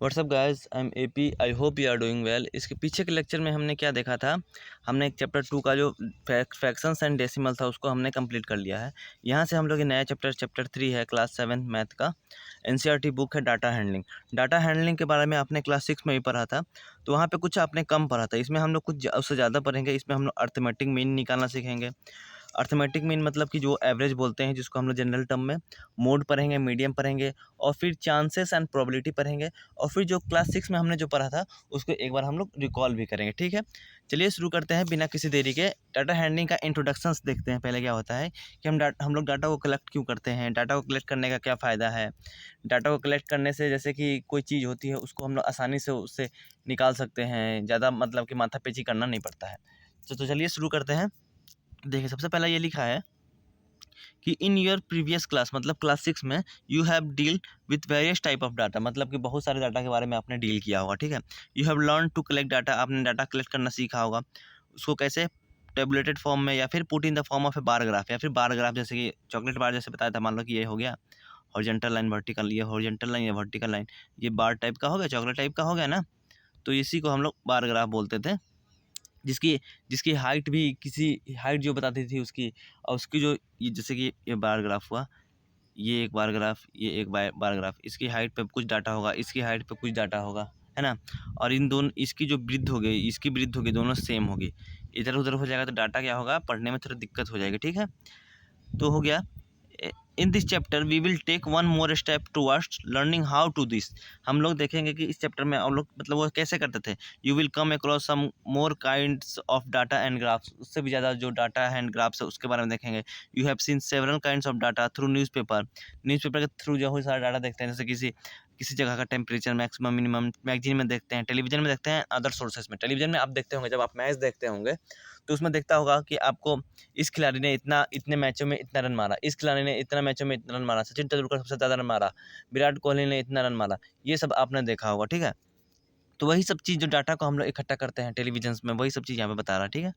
WhatsApp guys, I am AP. I hope you are doing well. इसके पीछे के lecture में हमने क्या देखा था? हमने एक चैप्टर 2 का जो फ्रैक्शंस एंड डेसिमल था उसको हमने कंप्लीट कर लिया है। यहाँ से हम लोग नया चैप्टर 3 है क्लास 7 मैथ का। एनसीईआरटी बुक है डाटा हैंडलिंग। डाटा हैंडलिंग के बारे में आपने क्लास 6 में भी पढ़ा था, तो वहाँ पे कुछ आपने कम पढ़ा था। इसमें हम लोग कुछ उससे ज़्यादा पढ़ेंगे। इसमें हम लोग अर्थमेटिक मीन निकालना सीखेंगे। अर्थमेटिक मीन मतलब कि जो एवरेज बोलते हैं, जिसको हम लोग जनरल टर्म में मोड पढ़ेंगे, मीडियम पढ़ेंगे, और फिर चांसेस एंड प्रोबेबिलिटी पढ़ेंगे। और फिर जो क्लास 6 में हमने जो पढ़ा था उसको एक बार हम लोग रिकॉल भी करेंगे। ठीक है, चलिए शुरू करते हैं बिना किसी देरी के। डाटा हैंडलिंग का इंट्रोडक्शंस देखते हैं। पहले क्या होता है कि हम लोग डाटा को कलेक्ट क्यों करते हैं, डाटा को कलेक्ट करने का क्या फ़ायदा है। डाटा को कलेक्ट करने से जैसे कि कोई चीज़ होती है उसको हम लोग आसानी से उससे निकाल सकते हैं, ज़्यादा मतलब कि माथापेची करना नहीं पड़ता है। तो चलिए शुरू करते हैं। देखिए, सबसे पहला ये लिखा है कि इन योर प्रीवियस क्लास, मतलब क्लास 6 में you have deal with various type of data, मतलब कि बहुत सारे डाटा के बारे में आपने डील किया होगा। ठीक है, you have learn to collect data, आपने डाटा कलेक्ट करना सीखा होगा। उसको कैसे? टेबुलेटेड फॉर्म में, या फिर put in the form of A bar graph, या फिर बार ग्राफ, जैसे कि चॉकलेट बार जैसे बताया था। मान लो कि ये हो गया हॉरिजॉन्टल लाइन, वर्टिकल, ये हॉरिजॉन्टल लाइन, ये वर्टिकल लाइन, ये बार टाइप का हो गया, चॉकलेट टाइप का हो गया ना। तो इसी को हम लोग बार ग्राफ बोलते थे, जिसकी जिसकी हाइट भी किसी हाइट जो बताती थी उसकी, और उसकी जो ये जैसे कि ये बार ग्राफ हुआ, ये एक बार ग्राफ, ये एक बार ग्राफ, इसकी हाइट पे कुछ डाटा होगा, इसकी हाइट पे कुछ डाटा होगा, है ना। और इन दोनों, इसकी जो वृद्ध हो गई, इसकी वृद्ध हो गई, दोनों सेम होगी। इधर उधर हो जाएगा तो डाटा क्या होगा, पढ़ने में थोड़ा दिक्कत हो जाएगी। ठीक है, तो हो गया। In this chapter we will take one more step towards learning how to this. हम लोग देखेंगे कि इस चैप्टर में हम लोग मतलब वो कैसे करते थे। You will come across some more kinds of data and graphs, उससे भी ज़्यादा जो डाटा एंड ग्राफ्स है उसके बारे में देखेंगे। You have seen several kinds of data through newspaper के थ्रू जो है सारा डाटा देखते हैं, जैसे किसी किसी जगह का टेम्परेचर, मैक्सिमम मिनिमम, मैगजीन में देखते हैं, टेलीविजन में देखते हैं, अदर सोर्सेज में। टेलीविजन में आप देखते होंगे, जब आप मैच देखते होंगे तो उसमें देखता होगा कि आपको इस खिलाड़ी ने इतने मैचों में इतना रन मारा, इस खिलाड़ी ने इतना मैचों में इतना रन मारा, सचिन तेंदुलकर सबसे ज़्यादा रन मारा, विराट कोहली ने इतना रन मारा, ये सब आपने देखा होगा। ठीक है, तो वही सब चीज़ जो डाटा को हम लोग इकट्ठा करते हैं टेलीविजन में, वही सब चीज़ यहाँ पे बता रहा है। ठीक है,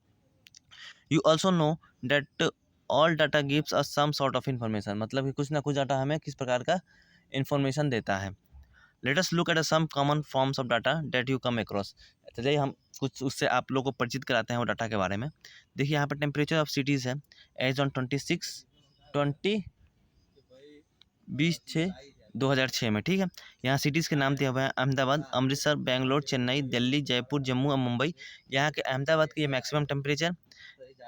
you also know that all data gives us some sort of information, मतलब कि कुछ ना कुछ डाटा हमें किस प्रकार का इन्फॉर्मेशन देता है। Let us look at some common forms of data that you come across. चलिए हम कुछ उससे आप लोगों को परिचित कराते हैं वो डाटा के बारे में। देखिए, यहाँ पर टेम्परेचर ऑफ सिटीज़ है एज ऑन 26/20/6 में। ठीक है, यहाँ सिटीज़ के नाम दिया हुआ है अहमदाबाद, अमृतसर, बेंगलोर, चेन्नई, दिल्ली, जयपुर, जम्मू और मुंबई। यहाँ के अहमदाबाद की ये मैक्सिमम टेम्परेचर,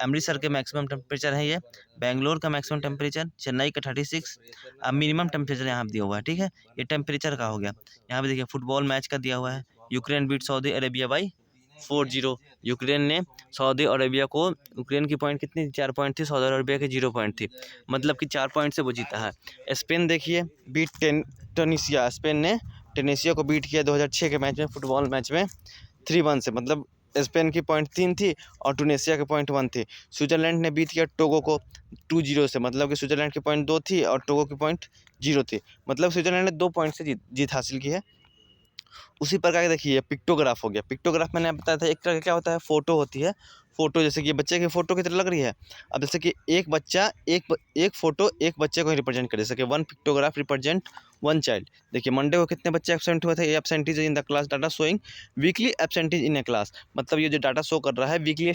अमृतसर के मैक्सिमम टेम्परेचर है ये, बेंगलोर का मैक्सिमम टेम्परेचर, चेन्नई का 36, अब मिनिमम टेम्परेचर यहाँ पे दिया हुआ है। ठीक है, ये टेम्परेचर का हो गया। यहाँ पे देखिए फुटबॉल मैच का दिया हुआ है, Ukraine beat Saudi Arabia by 4-0। Ukraine ने सऊदी अरेबिया को, यूक्रेन की पॉइंट कितनी, 4 पॉइंट थी, सऊदी अरेबिया की 0 पॉइंट थी, मतलब कि 4 पॉइंट से वो जीता है। स्पेन देखिए बीट टूनीशिया, स्पेन ने टूनीशिया को बीट किया 2006 के मैच में, फुटबॉल मैच में 3-1 से, मतलब स्पेन की पॉइंट 3 थी और टूनीशिया की पॉइंट 1 थी। स्विट्जरलैंड ने बीट किया टोगो को 2-0 से, मतलब कि स्विट्जरलैंड की पॉइंट 2 थी और टोगो की पॉइंट 0 थी, मतलब स्विट्जरलैंड ने 2 पॉइंट से जीत हासिल की है। उसी प्रकार के देखिए पिक्टोग्राफ हो गया। पिक्टोग्राफ मैंने बताया था एक तरह का क्या होता है, फोटो होती है। फोटो जैसे कि बच्चे की फोटो की तरह लग रही है। अब जैसे कि एक बच्चा एक फोटो एक बच्चे को रिप्रेजेंट करे, जैसे कि one pictograph represent one child. देखिए मंडे को कितने बच्चे एब्सेंट हुए थे, ये absentees in the class data showing weekly absentees in A class, मतलब ये जो डाटा शो कर रहा है वीकली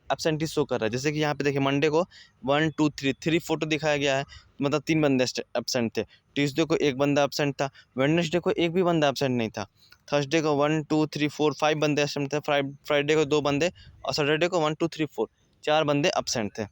एब्सेंटीज शो कर रहा है। जैसे कि यहाँ पे देखिए मंडे को 1 2 3 फोटो दिखाया गया है, मतलब 3 बंदे एब्सेंट थे। ट्यूसडे को 1 बंदा एब्सेंट था, वेडनेसडे को 1 भी बंदा एब्सेंट नहीं था, थर्सडे को 1 2 3 4 5 बंदे एब्सेंट थे, फ्राइडे को 2 बंदे, और सैटरडे को 1 2 3 4 4 बंदे एब्सेंट थे।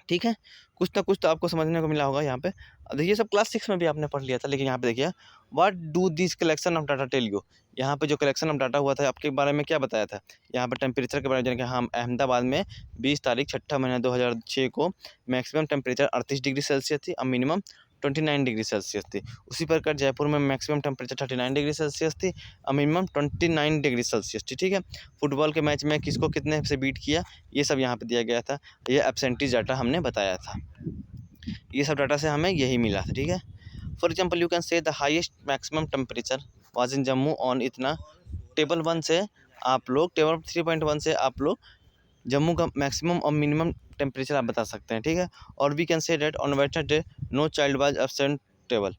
ठीक है, कुछ ना कुछ तो आपको समझने को मिला होगा यहाँ पे। देखिए सब क्लास 6 में भी आपने पढ़ लिया था, लेकिन यहाँ पे देखिए what do this collection of data tell you. यहाँ पे जो कलेक्शन ऑफ डाटा हुआ था आपके बारे में क्या बताया था, यहाँ पे टेम्परेचर के बारे में जाने कि हाँ अहमदाबाद में 20 तारीख 6 महीना 2006 को मैक्सिमम टेम्परेचर 38 डिग्री सेल्सियस थी और मिनिमम 29 डिग्री सेल्सियस थी। उसी प्रकार जयपुर में मैक्सिमम टेम्परेचर 39 डिग्री सेल्सियस थी और मिनिमम 29 डिग्री सेल्सियस थी। ठीक है, फुटबॉल के मैच में किसको कितने से बीट किया ये सब यहाँ पे दिया गया था। ये एब्सेंटीज डाटा हमने बताया था, ये सब डाटा से हमें यही मिला था। ठीक है, for example you can say the highest maximum temperature was in Jammu on इतना। टेबल 1 से आप लोग, टेबल 3.1 से आप लोग जम्मू का मैक्सिमम और मिनिमम टेम्परेचर आप बता सकते हैं। ठीक है, और we can say that on Wednesday no child was absent table.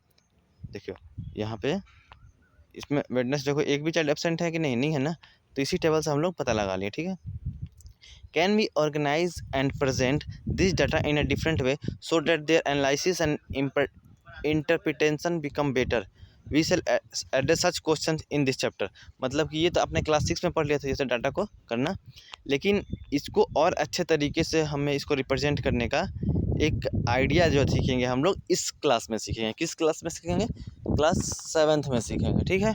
देखियो यहाँ पे इसमें वेडनेसडे को एक भी चाइल्ड एब्सेंट है कि नहीं, नहीं है ना, तो इसी टेबल से हम लोग पता लगा लिए, ठीक है। Can we organise and present this data in a different way so that their analysis and interpretation become better, we shall address such question in this chapter. मतलब कि ये तो आपने क्लास 6 में पढ़ लिया था जैसे डाटा को करना, लेकिन इसको और अच्छे तरीके से हमें इसको रिप्रेजेंट करने का एक आइडिया जो सीखेंगे हम लोग इस क्लास में सीखेंगे। किस क्लास में सीखेंगे? क्लास 7th में सीखेंगे, ठीक है।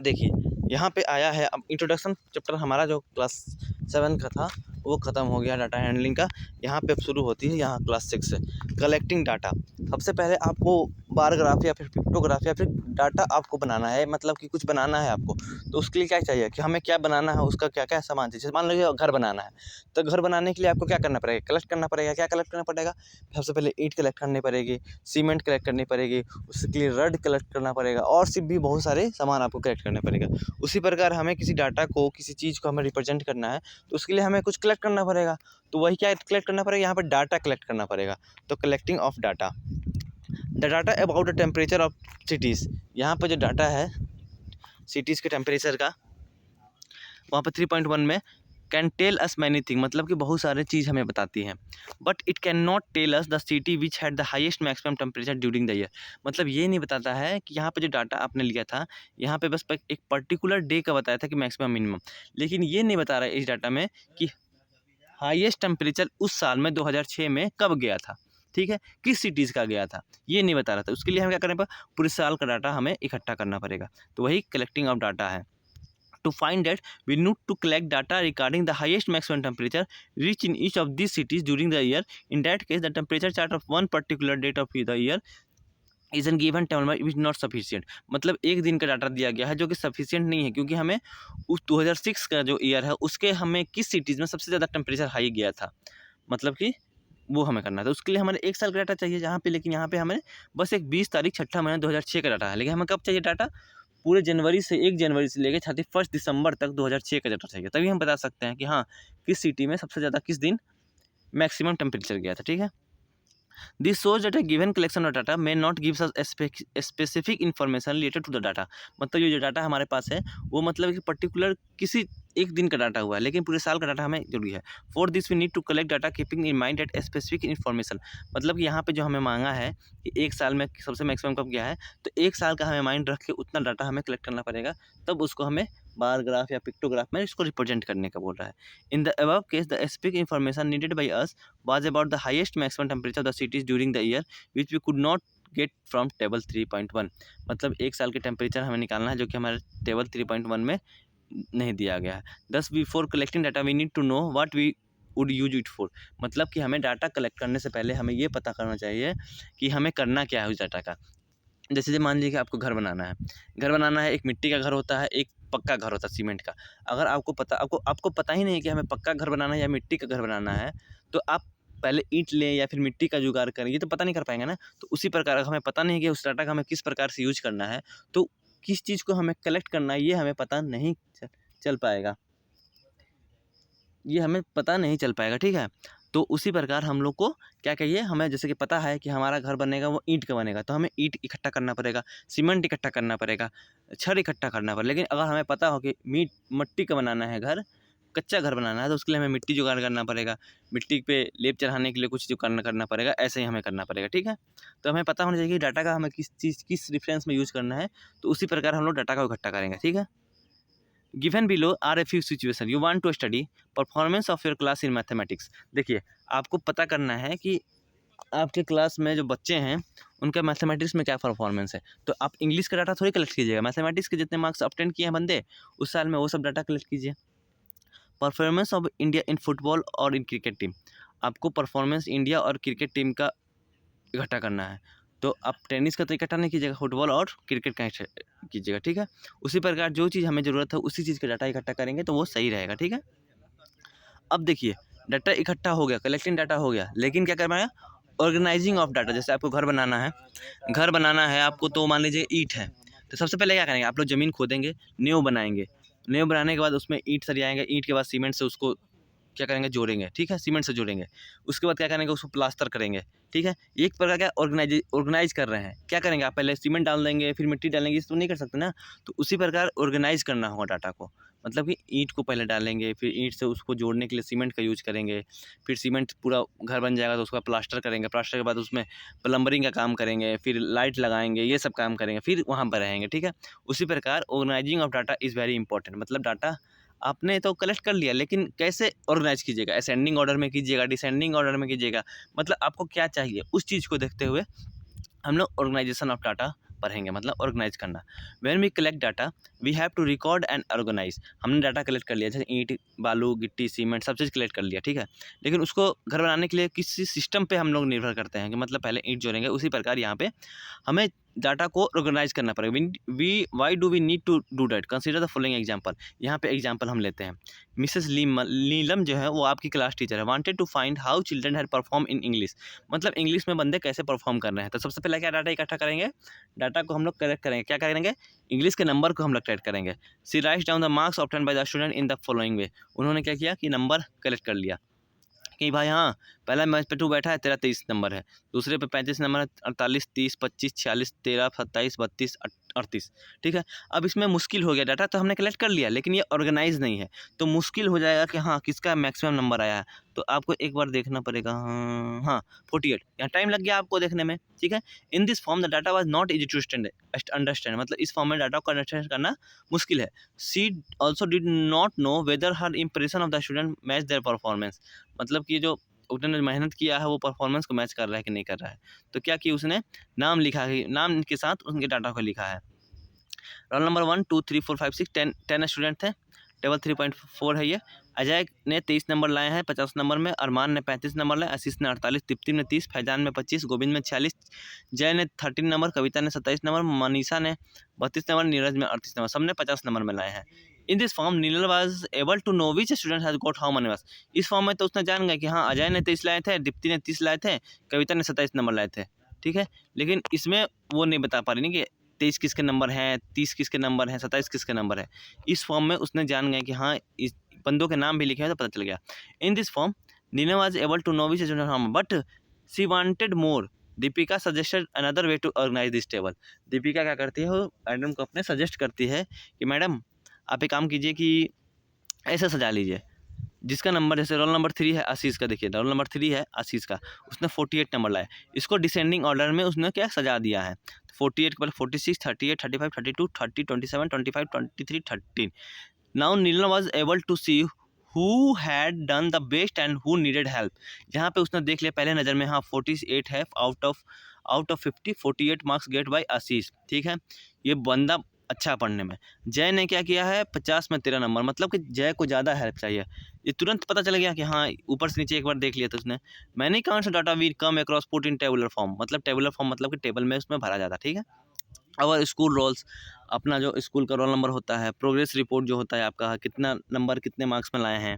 देखिए यहाँ पे आया है, अब इंट्रोडक्शन चैप्टर हमारा जो क्लास 7 का था वो ख़त्म हो गया डाटा हैंडलिंग का। यहाँ पे अब शुरू होती है यहाँ क्लास 6 से कलेक्टिंग डाटा। सबसे पहले आपको बार ग्राफ या फिर पिक्टोग्राफ या फिर डाटा आपको बनाना है, मतलब कि कुछ बनाना है आपको, तो उसके लिए क्या चाहिए कि हमें क्या बनाना है, उसका क्या क्या सामान चाहिए। मान लीजिए घर बनाना है, तो घर बनाने के लिए आपको क्या करना पड़ेगा? कलेक्ट करना पड़ेगा। क्या कलेक्ट करना पड़ेगा? सबसे पहले ईंट कलेक्ट करनी पड़ेगी, सीमेंट कलेक्ट करनी पड़ेगी, उसके लिए रड कलेक्ट करना पड़ेगा और सिर्फ भी बहुत सारे सामान आपको कलेक्ट करने पड़ेगा। उसी प्रकार हमें किसी डाटा को, किसी चीज़ को हमें रिप्रेजेंट करना है तो उसके लिए हमें कुछ कलेक्ट करना पड़ेगा। तो वही क्या कलेक्ट करना पड़ेगा? यहाँ पर डाटा कलेक्ट करना पड़ेगा। तो collecting of data, the data about the temperature of cities. यहाँ पर जो डाटा है सिटीज़ के टेम्परेचर का, वहाँ पर 3.1 में can tell us many thing, मतलब कि बहुत सारे चीज़ हमें बताती हैं। But it can not tell us the city which had the highest maximum temperature during the year. मतलब ये नहीं बताता है कि यहाँ पे जो डाटा आपने लिया था यहाँ पे बस एक पर्टिकुलर डे का बताया था कि मैक्सिमम मिनिमम, लेकिन ये नहीं बता रहा है इस डाटा में कि हाईएस्ट टेम्परेचर उस साल में 2006 में कब गया था, ठीक है, किस सिटीज़ का गया था, ये नहीं बता रहा था। उसके लिए हमें क्या करना पड़ेगा? पूरे साल का डाटा हमें इकट्ठा करना पड़ेगा। तो वही कलेक्टिंग ऑफ डाटा है। To find that, we need to collect data regarding the highest maximum temperature reached in each of these cities during the year. In that case, the temperature chart of one particular date of the year is a given table which is not sufficient। मतलब एक दिन का data दिया गया है जो कि sufficient नहीं है, क्योंकि हमें उस 2006 का जो ईयर है उसके हमें किस सिटीज़ में सबसे ज़्यादा टेम्परेचर हाई गया था, मतलब कि वो हमें करना था। उसके लिए हमें एक साल का डाटा चाहिए जहाँ पे, लेकिन यहाँ पे हमें बस एक 20 तारीख 6 महीना 2006 का डाटा है। लेकिन हमें कब चाहिए डाटा? पूरे जनवरी से 1 जनवरी से लेकर 31 दिसंबर तक 2006 का डाटा चाहिए, तभी हम बता सकते हैं कि हाँ किस सिटी में सबसे ज़्यादा किस दिन मैक्सिमम टेम्परेचर गया था, ठीक है। This shows that a given collection of data may not give us a specific information related to the data। मतलब ये जो डाटा हमारे पास है वो मतलब कि पर्टिकुलर किसी एक दिन का डाटा हुआ है, लेकिन पूरे साल का डाटा हमें जरूरी है। For this we need to collect data keeping in mind at specific information. मतलब कि यहाँ पे जो हमें मांगा है कि एक साल में सबसे मैक्सिमम कब गया है, तो एक साल का हमें माइंड रख के उतना डाटा हमें कलेक्ट करना पड़ेगा, तब उसको हमें बार ग्राफ या पिक्टोग्राफ में इसको रिप्रेजेंट करने का बोल रहा है। इन the above case the specific information needed by us was about the highest maximum temperature of the cities during the year which we could not get from table 3.1। मतलब एक साल के टेम्परेचर हमें निकालना है जो कि हमारे टेबल 3.1 में नहीं दिया गया है। Thus before collecting data we need to know what we would use it for. मतलब कि हमें डाटा कलेक्ट करने से पहले हमें ये पता करना चाहिए कि हमें करना क्या है उस डाटा का। जैसे मान लीजिए कि आपको घर बनाना है, एक मिट्टी का घर होता है, एक पक्का घर होता है सीमेंट का। अगर आपको पता ही नहीं कि हमें पक्का घर बनाना है या मिट्टी का घर बनाना है, तो आप पहले ईंट लें या फिर मिट्टी का जुगाड़ करें, ये तो पता नहीं कर पाएंगे ना। तो उसी प्रकार अगर हमें पता नहीं कि उस डाटा का हमें किस प्रकार से यूज करना है, तो किस चीज़ को हमें कलेक्ट करना है ये हमें पता नहीं चल पाएगा, ठीक है। तो उसी प्रकार हम लोग को क्या कहिए, हमें जैसे कि पता है कि हमारा घर बनेगा वो ईंट का बनेगा, तो हमें ईंट इकट्ठा करना पड़ेगा, सीमेंट इकट्ठा करना पड़ेगा, छड़ इकट्ठा करना पड़ेगा। लेकिन अगर हमें पता हो कि मिट्टी का बनाना है घर, कच्चा घर बनाना है, तो उसके लिए हमें मिट्टी जुगाड़ करना पड़ेगा, मिट्टी पे लेप चढ़ाने के लिए कुछ जो करना पड़ेगा, ऐसे ही हमें करना पड़ेगा, ठीक है। तो हमें पता होना चाहिए कि डाटा का हमें किस रेफरेंस में यूज़ करना है, तो उसी प्रकार हम लोग डाटा को इकट्ठा करेंगे, ठीक है। Given below are a few situation you want to study performance of your class in mathematics. देखिए आपको पता करना है कि आपके क्लास में जो बच्चे हैं उनका मैथमेटिक्स में क्या परफॉर्मेंस है। तो आप इंग्लिश का डाटा थोड़ी कलेक्ट कीजिएगा, मैथमेटिक्स के जितने मार्क्स ऑब्टेन किए हैं बंदे उस साल में वो सब डाटा कलेक्ट कीजिए। Performance of India in football और इन क्रिकेट टीम, आपको परफॉर्मेंस इंडिया और क्रिकेट टीम का इकट्ठा करना है। तो आप टेनिस का तो इकट्ठा नहीं कीजिएगा, फुटबॉल और क्रिकेट का कीजिएगा, ठीक है। उसी प्रकार जो चीज़ हमें ज़रूरत है उसी चीज़ का डाटा इकट्ठा करेंगे तो वो सही रहेगा, ठीक है। अब देखिए डाटा इकट्ठा हो गया, कलेक्टिंग डाटा हो गया, लेकिन क्या करना है? Organising of data. जैसे आपको घर बनाना है आपको, तो मान लीजिए ईंट है, तो सबसे पहले क्या करेंगे आप लोग ज़मीन खोदेंगे, नींव बनाएंगे, नींव बनाने के बाद उसमें ईंट सरियाएंगे, ईंट के बाद सीमेंट से उसको क्या करेंगे, जोड़ेंगे, ठीक है, सीमेंट से जोड़ेंगे। उसके बाद क्या करेंगे, उसको प्लास्टर करेंगे, ठीक है। एक प्रकार का ऑर्गेनाइज कर रहे हैं। क्या करेंगे आप, पहले सीमेंट डाल देंगे, फिर मिट्टी डालेंगे, इस तो नहीं कर सकते ना। तो उसी प्रकार ऑर्गेनाइज करना होगा डाटा को, मतलब कि ईंट को पहले डालेंगे, फिर ईंट से उसको जोड़ने के लिए सीमेंट का यूज करेंगे, फिर सीमेंट पूरा घर बन जाएगा तो उसका प्लास्टर करेंगे, प्लास्टर के बाद उसमें प्लम्बरिंग का काम करेंगे, फिर लाइट लगाएंगे, ये सब काम करेंगे, फिर वहाँ पर रहेंगे, ठीक है। उसी प्रकार organising of data is very important, मतलब डाटा आपने तो कलेक्ट कर लिया, लेकिन कैसे ऑर्गेनाइज कीजिएगा, असेंडिंग ऑर्डर में कीजिएगा, डिसेंडिंग ऑर्डर में कीजिएगा, मतलब आपको क्या चाहिए उस चीज़ को देखते हुए हम लोग ऑर्गेनाइजेशन ऑफ डाटा पढ़ेंगे, मतलब ऑर्गेनाइज करना। When we collect data we have to record and organise. हमने डाटा कलेक्ट कर लिया, जैसे ईंट, बालू, गिट्टी, सीमेंट, सब चीज़ कलेक्ट कर लिया, ठीक है। लेकिन उसको घर बनाने के लिए किसी सिस्टम पे हम लोग निर्भर करते हैं कि मतलब पहले ईंट जोड़ेंगे, उसी प्रकार यहाँ पे हमें डाटा को ऑर्गेनाइज करना पड़ेगा। Why do we need to do that, consider the following example. यहाँ पे एग्जाम्पल हम लेते हैं। मिसेस नीलम जो है वो आपकी क्लास टीचर है, wanted to find how children had perform in English, मतलब इंग्लिश में बंदे कैसे परफॉर्म कर रहे हैं। तो सबसे पहले क्या डाटा इकट्ठा करेंगे, डाटा को हम लोग कलेक्ट करेंगे, क्या करेंगे, इंग्लिश के नंबर को हम लोग कलेक्ट करेंगे। She writes down the marks obtained by the student in the following way. उन्होंने क्या किया कि नंबर कलेक्ट कर लिया कि भाई हाँ, पहला मैच पे 2 बैठा है, तेरा 23 नंबर है, दूसरे पे 35 नंबर है, 48, 30, 25, 46, 13, 27, 32, 38, ठीक है। अब इसमें मुश्किल हो गया, डाटा तो हमने कलेक्ट कर लिया लेकिन ये ऑर्गेनाइज नहीं है, तो मुश्किल हो जाएगा कि हाँ किसका मैक्सिमम नंबर आया है। तो आपको एक बार देखना पड़ेगा, हाँ 48, यहाँ टाइम लग गया आपको देखने में, ठीक है। In this form the data was not easy to understand, मतलब इस फॉर्म में डाटा को अंडरस्टैंड करना मुश्किल है। She also did not know whether her impression of the student match their performance, मतलब कि जो उसने मेहनत किया है वो परफॉर्मेंस को मैच कर रहा है कि नहीं कर रहा है। तो क्या कि उसने नाम लिखा है, नाम के साथ उनके डाटा को लिखा है। रोल नंबर 1 2 3 4 5 6 10 स्टूडेंट थे, टेबल 3.4 है ये। अजय ने 23 नंबर लाए हैं 50 नंबर में, अरमान ने 35 नंबर लाए, आशीष ने 48, दीप्ति ने 30, फैजान ने 25, गोविंद में 46, जय ने 13 नंबर, कविता ने 27 नंबर, मनीषा ने 32 नंबर, नीरज में 38 नंबर, सबने 50 नंबर में लाए हैं। In this form Neelam was able to know which student has got how many marks. इस फॉर्म में तो उसने जान गया कि हाँ अजय ने 23 लाए थे, दीप्ति ने 30 लाए थे, कविता ने 27 नंबर लाए थे, ठीक है। लेकिन इसमें वो नहीं बता पा रही नहीं कि 23 किसके नंबर हैं, 30 किसके नंबर हैं, 27 किसके नंबर है। इस फॉर्म में उसने जान गया कि हाँ इस बंदों के नाम भी लिखे हैं तो पता चल गया। In this form Neelam was able to know which student how, but she wanted more. Deepika suggested another way to organise this table. Deepika क्या करती है, वो मैडम को अपने सजेस्ट करती है कि मैडम आप एक काम कीजिए कि ऐसे सजा लीजिए, जिसका नंबर जैसे रोल नंबर 3 है आशीष का, देखिए रोल नंबर 3 है आशीष का, उसने 48 नंबर लाया, इसको डिसेंडिंग ऑर्डर में उसने क्या सजा दिया है। 48 के बाद 46, 38, 35, 32, 30, 27, 25, 23, 13। Now Neelam was able to see who had done the best and who needed help. जहाँ पे उसने देख लिया पहले नज़र में, हाँ 48 है out of 50, 48 marks get by Ashish, ठीक है। ये बंदा अच्छा पढ़ने में। जय ने क्या किया है, 50 में 13 नंबर, मतलब कि जय को ज़्यादा हेल्प चाहिए। ये तुरंत पता चल गया कि हाँ ऊपर से नीचे एक बार देख लिया तो उसने। Many counts data we come across put in tabular form, मतलब टेबुलर फॉर्म मतलब कि टेबल में उसमें भरा जाता, ठीक है। और स्कूल रोल्स, अपना जो स्कूल का रोल नंबर होता है, प्रोग्रेस रिपोर्ट जो होता है आपका, कितना नंबर कितने मार्क्स में लाए हैं,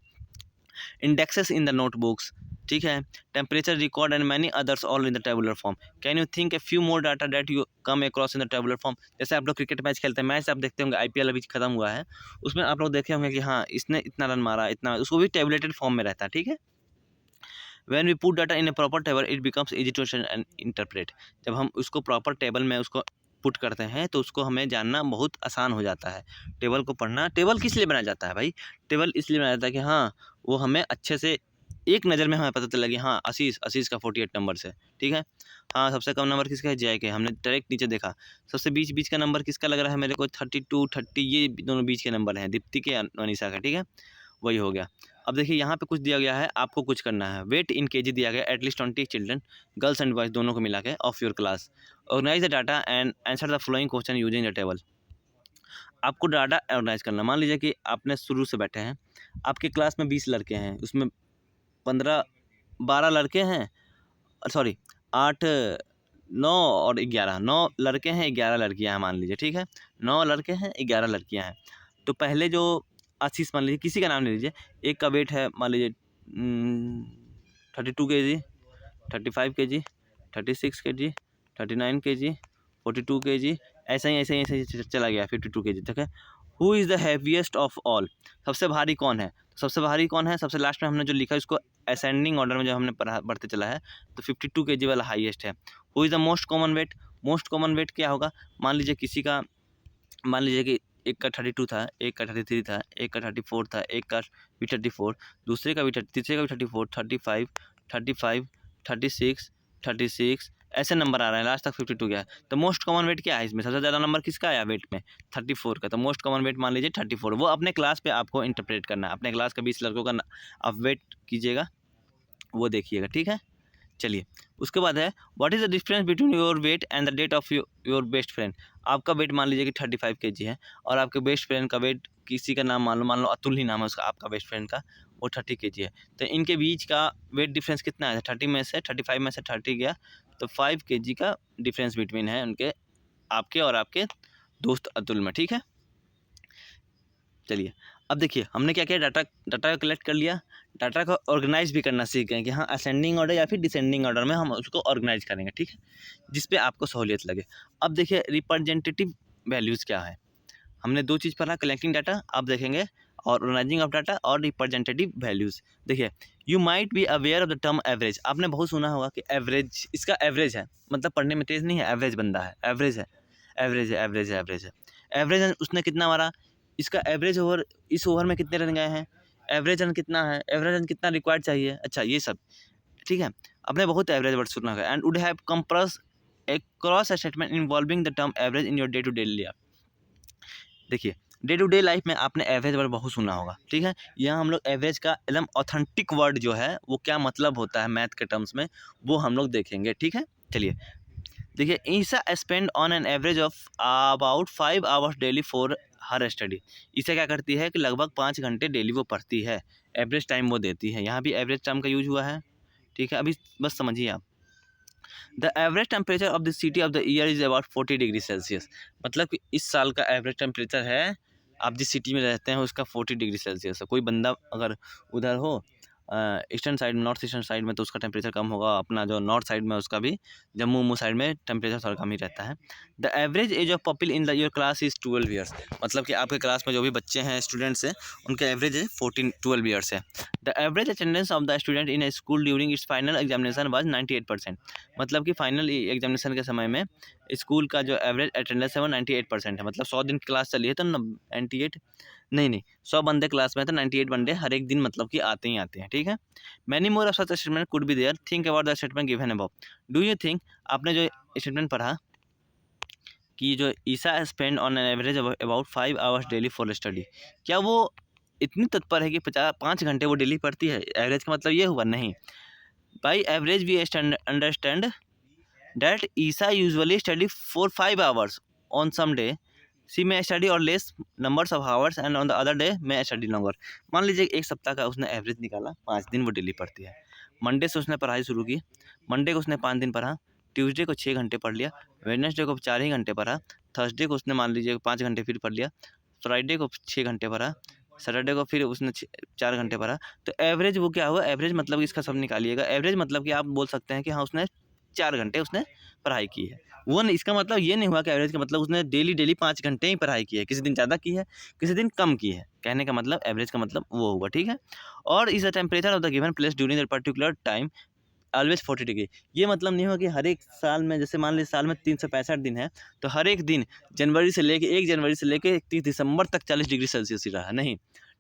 इंडेक्सेस इन द नोटबुक्स, ठीक है, temperature record and many others all in the tabular form. Can you think a few more data that you come across in the tabular form. जैसे आप लोग cricket match खेलते हैं, match आप देखते होंगे, IPL अभी खत्म हुआ है, उसमें आप लोग देखे होंगे कि हाँ इसने इतना रन मारा, इतना, उसको भी टेबुलेटेड फॉर्म में रहता है, ठीक है। When we put data in a proper table, it becomes easy to understand and interpret। जब हम उसको प्रॉपर टेबल में उसको पुट करते हैं तो उसको हमें जानना बहुत आसान हो जाता है। टेबल को पढ़ना, टेबल किस लिए बनाया जाता है भाई, टेबल इसलिए बनाया जाता है कि हाँ वो हमें अच्छे से एक नज़र में हमें पता चला कि हाँ आशीष का 48 नंबर से, ठीक है। हाँ सबसे कम नंबर किसका है, जय के, हमने डायरेक्ट नीचे देखा। सबसे बीच का नंबर किसका लग रहा है मेरे को, 32, 30, ये दोनों बीच के नंबर हैं, दीप्ति के, मनीषा का, ठीक है, वही हो गया। अब देखिए यहाँ पे कुछ दिया गया है, आपको कुछ करना है। वेट इन केजी दिया गया, at least 20 children, girls and boys दोनों को मिला के, of your class. Organise the data and answer the following question using the table. आपको डाटा ऑर्गेनाइज करना, मान लीजिए कि आपने शुरू से बैठे हैं, आपके क्लास में 20 लड़के हैं, उसमें 12 लड़के हैं, सॉरी 8, 9 और 11, 9 लड़के हैं, 11 लड़कियां हैं मान लीजिए, ठीक है। 9 लड़के हैं, 11 लड़कियां हैं। तो पहले जो आशीष मान लीजिए, किसी का नाम ले लीजिए, एक का वेट है मान लीजिए 32 kg, 35 kg, 36 kg, 39 kg, 42 kg, ऐसे ही चला गया 52 kg तक है। Who is the heaviest of all, सबसे भारी कौन है, सबसे भारी कौन है, सबसे लास्ट में हमने जो लिखा है उसको असेंडिंग ऑर्डर में जो हमने बढ़ते चला है, तो 52 kg वाला हाईएस्ट है। Who is the most common weight, most common weight क्या होगा, मान लीजिए किसी का, मान लीजिए कि एक का 32 था, एक का 33 था, एक का 34 था, एक का भी 34, दूसरे का भी तीसरे का भी 34, 35, 35, 36, 36, ऐसे नंबर आ रहे हैं, लास्ट तक 52 गया है। तो मोस्ट कॉमन वेट क्या है इसमें, सबसे ज़्यादा नंबर किसका आया वेट में, 34 का। तो मोस्ट कॉमन वेट मान लीजिए 34, वो अपने क्लास पे आपको इंटरप्रेट करना है, अपने क्लास का 20 लड़कों का आप वेट कीजिएगा, वो देखिएगा, ठीक है। चलिए उसके बाद है what is the difference between your weight and the date of your best friend. आपका वेट मान लीजिए कि 35 kg है और आपके बेस्ट फ्रेंड का वेट, किसी का नाम मान लो अतुल ही नाम है उसका, आपका बेस्ट फ्रेंड का, वो 30 kg है। तो इनके बीच का वेट डिफरेंस कितना है, 30 में से 35 में से 30 गया, तो 5 kg का डिफरेंस बिटवीन है उनके, आपके और आपके दोस्त अतुल में, ठीक है। चलिए अब देखिए हमने क्या किया, डाटा कलेक्ट कर लिया, डाटा को ऑर्गेनाइज भी करना सीख गए कि हाँ असेंडिंग ऑर्डर या फिर डिसेंडिंग ऑर्डर में हम उसको ऑर्गेनाइज करेंगे, ठीक है, जिस पे आपको सहूलियत लगे। अब देखिए रिप्रेजेंटेटिव वैल्यूज़ क्या है, हमने दो चीज़ पढ़ा, कलेक्टिंग डाटा आप देखेंगे और ऑर्गेनाइजिंग ऑफ डाटा और रिप्रेजेंटेटिव वैल्यूज़। देखिए you might be aware of the term average, आपने बहुत सुना होगा कि एवरेज, इसका एवरेज है, मतलब पढ़ने में तेज़ नहीं है, एवरेज बंदा है, एवरेज है, एवरेज है, एवरेज है, एवरेज है, एवरेज है, उसने कितना मारा, इसका एवरेज ओवर, इस ओवर में कितने रन गए हैं, एवरेज रन कितना है, एवरेज रन कितना रिक्वायर्ड चाहिए, अच्छा ये सब, ठीक है। आपने बहुत एवरेज वर्ड सुना है, and would have compress a cross statement involving the term average in your day to day life. देखिए डे टू डे लाइफ में आपने एवरेज वर्ड बहुत सुना होगा, ठीक है। यहाँ हम लोग एवरेज का एकदम ऑथेंटिक वर्ड जो है वो क्या मतलब होता है मैथ के टर्म्स में, वो हम लोग देखेंगे, ठीक है। चलिए देखिए Isha spend on an average of about 5 hours daily for her study. Isha क्या करती है कि लगभग 5 घंटे डेली वो पढ़ती है, एवरेज टाइम वो देती है, यहाँ भी एवरेज टाइम का यूज हुआ है, ठीक है। अभी बस समझिए आप, the average temperature of the city of the year is about 40 degree Celsius, मतलब कि इस साल का एवरेज टेम्परेचर है, आप जिस सिटी में रहते हैं उसका 40 डिग्री सेल्सियस है। कोई बंदा अगर उधर हो ईस्टर्न साइड में, नॉर्थ ईस्टर्न साइड में, तो उसका टेम्परेचर कम होगा, अपना जो नॉर्थ साइड में उसका भी, जम्मू उम्मू साइड में टेम्परेचर थोड़ा कम ही रहता है। The average age of people in your class is 12 years, मतलब कि आपके क्लास में जो भी बच्चे हैं, स्टूडेंट्स हैं, उनका एवरेज है 12 ईयर्स है। The average attendance of the student in A school during its final examination was 98%, मतलब कि फाइनल एग्जामिनेशन के समय में स्कूल का जो एवरेज अटेंडेंस है वो 98% है, मतलब 100 दिन क्लास चली है तो 98 नहीं 100 बंदे क्लास में, तो 98 बंदे हर एक दिन मतलब कि आते ही आते हैं, ठीक है। Many more of such statement could be there, think about the statement given above. Do you think, आपने जो स्टेटमेंट पढ़ा कि जो Isha spend on an average about 5 hours daily for study, क्या वो इतनी तत्पर है कि 5 घंटे वो डेली पढ़ती है, एवरेज का मतलब ये हुआ नहीं। By average we understand that Isha usually study for 5 hours on some day, she may study or less numbers of hours and on the other day may study longer. मान लीजिए एक सप्ताह का उसने एवरेज निकाला, 5 दिन वो डेली पढ़ती है, मंडे से उसने पढ़ाई शुरू की, मंडे को उसने 5 दिन पढ़ा, ट्यूसडे को 6 घंटे पढ़ लिया, वेडनेसडे को 4 ही घंटे पढ़ा, थर्सडे को उसने मान लीजिए 5 घंटे फिर पढ़ लिया, फ्राइडे को 6 घंटे पढ़ा, सैटरडे को फिर उसने 4 घंटे पढ़ा। तो एवरेज वो क्या हुआ, एवरेज मतलब इसका सब निकालिएगा, एवरेज मतलब कि आप बोल सकते हैं कि हाँ उसने 4 घंटे उसने पढ़ाई की है, वो नहीं, इसका मतलब ये नहीं हुआ कि एवरेज का मतलब उसने डेली 5 घंटे ही पढ़ाई की है, किसी दिन ज़्यादा की है, किसी दिन कम की है, कहने का मतलब एवरेज का मतलब वो होगा, ठीक है। और is the temperature of the given place during the particular time always 40 degree, ये मतलब नहीं होगा कि हर एक साल में, जैसे मान लीजिए साल में 365 दिन है, तो हर एक दिन जनवरी से लेके 1 जनवरी से लेके 31 दिसंबर तक 40 डिग्री सेल्सियस ही रहा, नहीं।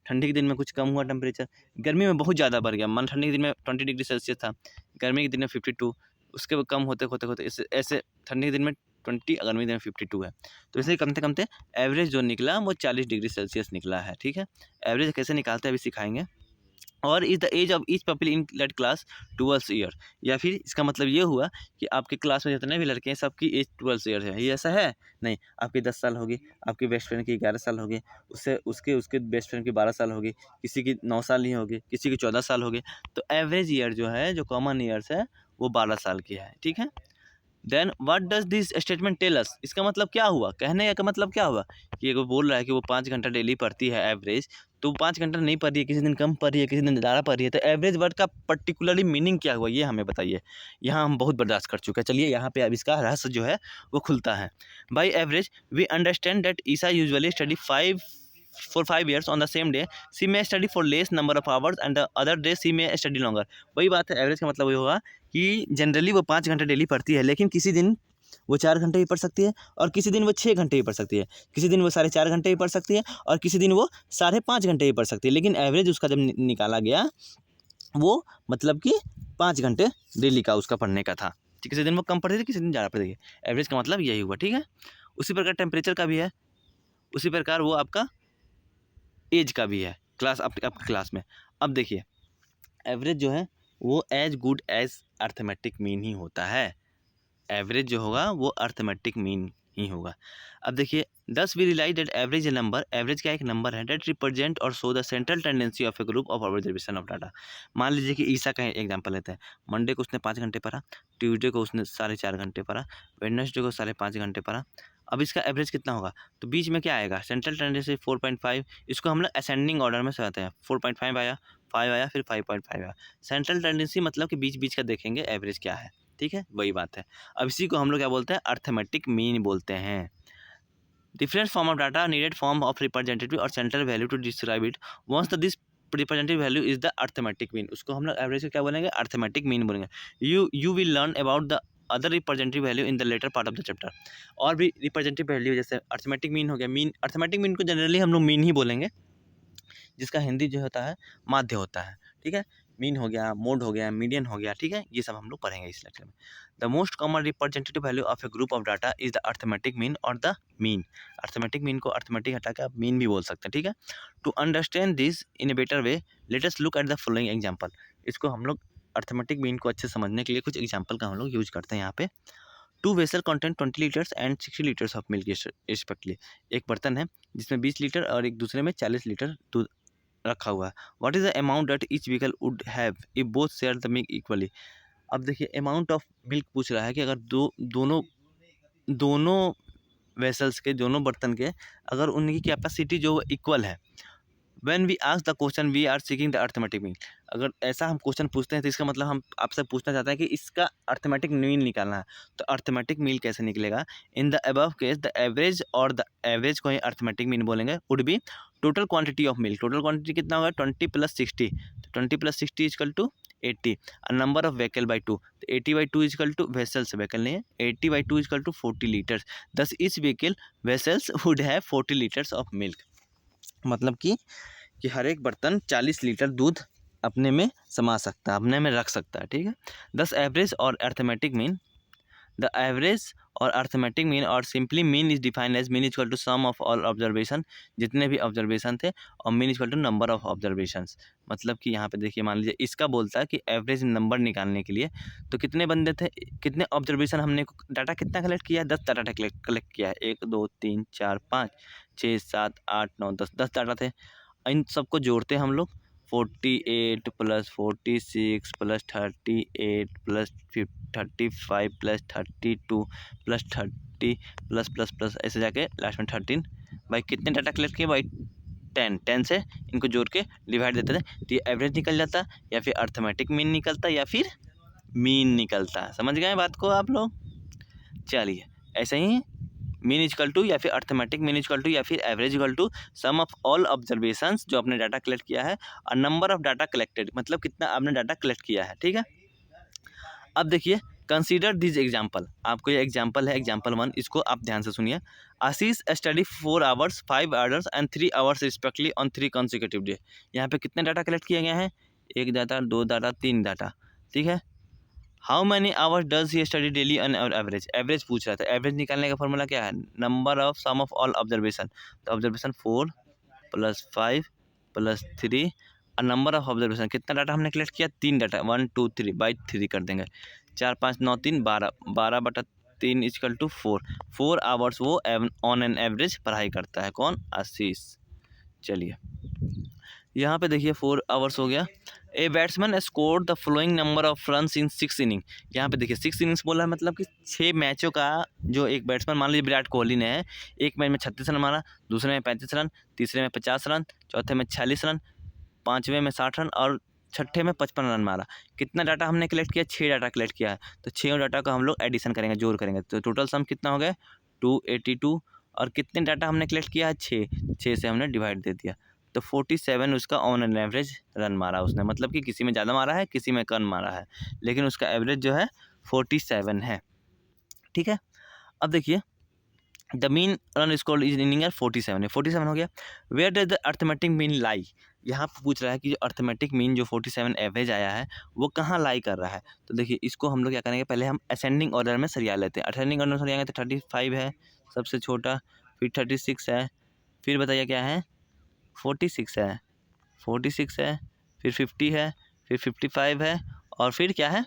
ठंडी के दिन में कुछ कम हुआ टेम्परेचर, गर्मी में बहुत ज़्यादा बढ़ गया, मान ठंडी के दिन में 20 डिग्री सेल्सियस था, गर्मी के दिन में 52, उसके कम होते होते होते ऐसे ठंडी के दिन में 20, गर्मी के दिन में 52 है, तो इसलिए कमते कमते एवरेज जो निकला वो 40 डिग्री सेल्सियस निकला है, ठीक है। एवरेज कैसे निकालते हैं अभी सिखाएंगे। और is the age of each people in that class 12 year, या फिर इसका मतलब ये हुआ कि आपके क्लास में जितने भी लड़के हैं सबकी एज 12 ईयर है, ये ऐसा है नहीं। आपकी 10 साल होगी, आपकी बेस्ट फ्रेंड की 11 साल होगी, उससे उसके बेस्ट फ्रेंड की 12 साल होगी, किसी की 9 साल ही होगी, किसी की 14 साल होगी, तो एवरेज ईयर जो है, जो कॉमन ईयर्स है, वो 12 साल की है, ठीक है। Then what does this statement tell us, इसका मतलब क्या हुआ, कहने का मतलब क्या हुआ कि अगर बोल रहा है कि वो 5 घंटा डेली पढ़ती है एवरेज, तो 5 घंटा नहीं पढ़ रही है, किसी दिन कम पढ़ रही है, किसी दिन ज़्यादा पढ़ रही है, तो एवरेज वर्ड का पर्टिकुलरली मीनिंग क्या हुआ ये हमें बताइए। यहाँ हम बहुत बर्दाश्त कर चुके हैं, चलिए यहाँ पे अब इसका रहस्य जो है वो खुलता है। By average we understand that Isha usually study for 5 years on the same day, she may study for less number of hours and the other day she may study longer। वही बात है, एवरेज का मतलब वही होगा कि जनरली वो 5 घंटे डेली पढ़ती है, लेकिन किसी दिन वो 4 घंटे भी पढ़ सकती है और किसी दिन वो 6 घंटे भी पढ़ सकती है, किसी दिन वो 4.5 घंटे भी पढ़ सकती है और किसी दिन वो 5.5 घंटे भी पढ़ सकती है। लेकिन एवरेज उसका जब निकाला गया वो मतलब कि 5 घंटे डेली का उसका पढ़ने का था। किसी दिन वो कम पढ़ती थी, किसी दिन ज़्यादा पढ़ती थी। एवरेज का मतलब यही हुआ, ठीक है। उसी प्रकार टेम्परेचर का भी है, उसी प्रकार वो आपका एज का भी है, क्लास आपकी क्लास में। अब देखिए एवरेज जो है वो as good as arithmetic mean ही होता है। एवरेज जो होगा वो अर्थमेटिक मीन ही होगा। अब देखिए thus we realise that average a number, average क्या एक नंबर है that represent or show the central tendency of a group of observation of data. मान लीजिए कि ईसा का एग्जांपल लेते हैं। मंडे को उसने 5 घंटे पढ़ा, ट्यूसडे को उसने 4.5 घंटे पढ़ा, वेडनेसडे को 5.5 घंटे पढ़ा। अब इसका एवरेज कितना होगा, तो बीच में क्या आएगा, सेंट्रल टेंडेंसी 4.5। इसको हम लोग असेंडिंग ऑर्डर में चलाते हैं। 4.5 आया, 5 आया, फिर 5.5 आया। सेंट्रल टेंडेंसी मतलब कि बीच बीच का देखेंगे एवरेज क्या है, ठीक है, वही बात है। अब इसी को हम लोग क्या बोलते हैं, अर्थमेटिक मीन बोलते हैं। Different form of data needed form of representative or central value to describe it. Once the this representative value is the arithmetic mean, उसको हम लोग एवरेज को क्या बोलेंगे, अर्थमेटिक मीन बोलेंगे। You will learn about the other representative value in the later part of the chapter. और भी representative value जैसे अर्थमेटिक मीन हो गया, मीन अर्थमेटिक मीन को जनरली हम लोग मीन ही बोलेंगे, जिसका हिंदी जो होता है माध्य होता है, ठीक है। मीन हो गया, मोड हो गया, मीडियन हो गया, ठीक है, ये सब हम लोग पढ़ेंगे इस लेक्चर में। The most common representative value of a group of data is the arithmetic mean और द मीन। अर्थमेटिक मीन को अर्थमेटिक हटा के आप मीन भी बोल सकते हैं, ठीक है। To understand this in a better way let us look at the following example. इसको हम लोग अर्थमेटिक मीन को अच्छे समझने के लिए कुछ एग्जाम्पल का हम लोग यूज करते हैं यहाँ पे। 2 vessel content 20 litres and 60 litres of milk respectively. एक बर्तन है जिसमें 20 लीटर और एक दूसरे में 40 लीटर दूध रखा हुआ है। What is the amount that each vehicle would have if both share the milk equally. अब देखिए अमाउंट ऑफ मिल्क पूछ रहा है कि अगर दोनों वेसल्स के, दोनों बर्तन के अगर उनकी कैपेसिटी जो इक्वल है। When we ask the question we are seeking the arithmetic mean। अगर ऐसा हम क्वेश्चन पूछते हैं तो इसका मतलब हम आपसे पूछना चाहते हैं कि इसका अर्थमेटिक मीन निकालना है। तो अर्थमेटिक मीन कैसे निकलेगा, in the above case the average, और द एवरेज को ही अर्थमेटिक मीन बोलेंगे, would be total quantity of milk. Total quantity कितना होगा, 20 + 60। तो 20 + 60 equal to 80। Number of vehicle by 2, तो 80/2 इक्वल टू वेसल्स, व्हीकल नहीं है, 80/2 इक्वल टू 40 लीटर्स। दस इस vehicle vessels would have 40 litres of milk. मतलब कि हर एक बर्तन 40 लीटर दूध अपने में समा सकता है, अपने में रख सकता है, ठीक है। दस एवरेज और अर्थमेटिक मीन, द एवरेज और अर्थमेटिक मीन और simply mean is defined as mean equal to sum of all observation, जितने भी ऑब्जर्वेशन थे, और mean equal to number of observations. मतलब कि यहाँ पे देखिए मान लीजिए इसका बोलता है कि एवरेज नंबर निकालने के लिए तो कितने बंदे थे, कितने ऑब्जर्वेशन हमने डाटा कितना कलेक्ट किया है, 10 डाटा कलेक्ट किया है। 1 2 3 4 5 6 7 8 9 10 डाटा थे। इन सबको जोड़ते हैं हम लोग, 48 + 46 + 38 + 35 + 32 + 30 +++ ऐसे जाके लास्ट में 13। भाई कितने डाटा कलेक्ट किए भाई, 10 से इनको जोड़ के डिवाइड देते थे, तो ये एवरेज निकल जाता, या फिर अर्थमेटिक मीन निकलता, या फिर मीन निकलता। समझ गए बात को आप लोग। चलिए ऐसे ही मीन इक्वल टू या फिर अर्थमेटिक मीन इक्वल टू या फिर average equal to sum of all observations, जो आपने डाटा कलेक्ट किया है, और नंबर ऑफ डाटा कलेक्टेड, मतलब कितना आपने डाटा कलेक्ट किया है, ठीक है। अब देखिए कंसीडर दिस एग्जाम्पल, आपको ये एग्जाम्पल है एग्जाम्पल 1, इसको आप ध्यान से सुनिए। Ashish study 4 hours 5 hours and 3 hours respectively on 3 consecutive day. यहाँ पे कितने डाटा कलेक्ट किए गए हैं, 1 डाटा 2 डाटा 3 डाटा, ठीक है। How many hours does he study daily on average, average पूछ रहा था। एवरेज निकालने का फॉर्मूला क्या है, number of sum of all observation. तो ऑब्जर्वेशन 4 + 5 + 3, और नंबर ऑफ ऑब्जर्वेशन कितना डाटा हमने कलेक्ट किया, 3 डाटा, 1 2 3 बाई 3 कर देंगे। 4 5 9 3 12, 12/3 इक्वल टू 4 आवर्स वो ऑन एन एवरेज पढ़ाई करता है, कौन, आशीष। चलिए यहाँ पे देखिए 4 आवर्स हो गया। A batsman score the following number of runs in 6 inning. यहाँ पे देखिए 6 इनिंग्स बोला है, मतलब कि 6 मैचों का जो एक बैट्समैन, मान लीजिए विराट कोहली ने है, एक मैच में 36 रन मारा, दूसरे में 35 रन, तीसरे में 50 रन, चौथे में 46 रन, पाँचवें में 60 रन और छठे में 55 रन मारा। कितना डाटा हमने कलेक्ट किया, 6 डाटा कलेक्ट किया है। तो 6 डाटा का हम लोग एडिशन करेंगे, जोड़ करेंगे, तो टोटल सम कितना हो गया, 282 और कितने डाटा हमने कलेक्ट किया है 6 से हमने डिवाइड दे दिया, तो 47 उसका ऑन एन एवरेज रन मारा उसने, मतलब कि किसी में ज़्यादा मारा है किसी में कम मारा है, लेकिन उसका एवरेज जो है 47 है। ठीक है, अब देखिए the mean run score is in year 47 है, 47 हो गया। Where does the arithmetic mean lie, यहाँ पर पूछ रहा है कि जो अर्थमेटिक मीन जो 47 एवरेज आया है वो कहाँ लाई कर रहा है। तो देखिए इसको हम लोग क्या करेंगे, पहले हम असेंडिंग ऑर्डर में सरिया लेते हैं। असेंडिंग ऑर्डर में सरियाएंगे तो 35 है सबसे छोटा, फिर 36 है, फिर बताइए क्या है 46 है, 46 है, फिर 50 है, फिर 55 है, और फिर क्या है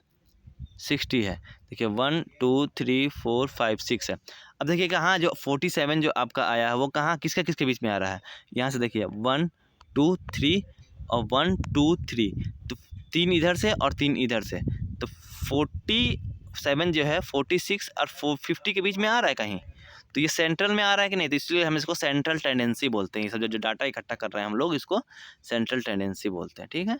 60 है। देखिए 1 2 3 4 5 6 है। अब देखिए कहाँ जो 47 जो आपका आया है वो कहाँ किसके किसके बीच में आ रहा है, यहाँ से देखिए 1 2 3 और 1 2 3, तो 3 इधर से और 3 इधर से, तो 47 जो है 46 और 50 के बीच में आ रहा है कहीं, तो ये सेंट्रल में आ रहा है कि नहीं, तो इसलिए हम इसको सेंट्रल टेंडेंसी बोलते हैं। ये सब जो डाटा इकट्ठा कर रहे हैं हम लोग इसको सेंट्रल टेंडेंसी बोलते हैं। ठीक है,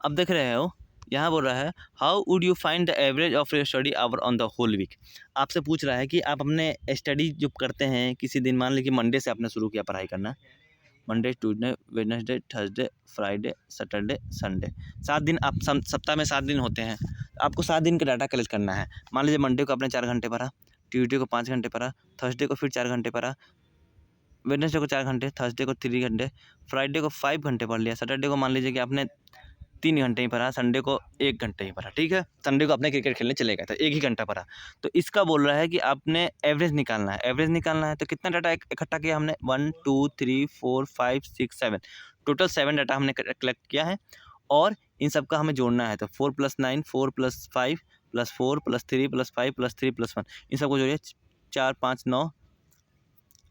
अब देख रहे हो यहाँ बोल रहा है how would you find the average of your study hour on the whole week. आपसे पूछ रहा है कि आप अपने स्टडी जो करते हैं किसी दिन, मान लीजिए मंडे से आपने शुरू किया पढ़ाई करना, Monday Tuesday Wednesday Thursday Friday Saturday Sunday, 7 दिन आप सप्ताह में 7 दिन होते हैं, आपको 7 दिन का डाटा कलेक्ट करना है। मान लीजिए मंडे को आपने 4 घंटे पढ़ा, ट्यूसडे को 5 घंटे पढ़ा, थर्सडे को फिर 4 घंटे पढ़ा, वेडनेसडे को 4 घंटे, थर्सडे को 3 घंटे, फ्राइडे को 5 घंटे पढ़ लिया, सैटरडे को मान लीजिए कि आपने 3 घंटे ही पढ़ा, संडे को 1 घंटे ही पढ़ा। ठीक है, संडे को आपने क्रिकेट खेलने चले गए तो 1 ही घंटा पढ़ा। तो इसका बोल रहा है कि आपने एवरेज निकालना है, एवरेज निकालना है तो कितना डाटा इकट्ठा किया हमने 1 2 3 4 5 6 7, टोटल 7 डाटा हमने कलेक्ट किया है, और इन सब का हमें जोड़ना है। तो 4 + 9 4 + 5 + 4 + 3 + 5 + 3 + 1, इन सबको जोड़िए 4 5 9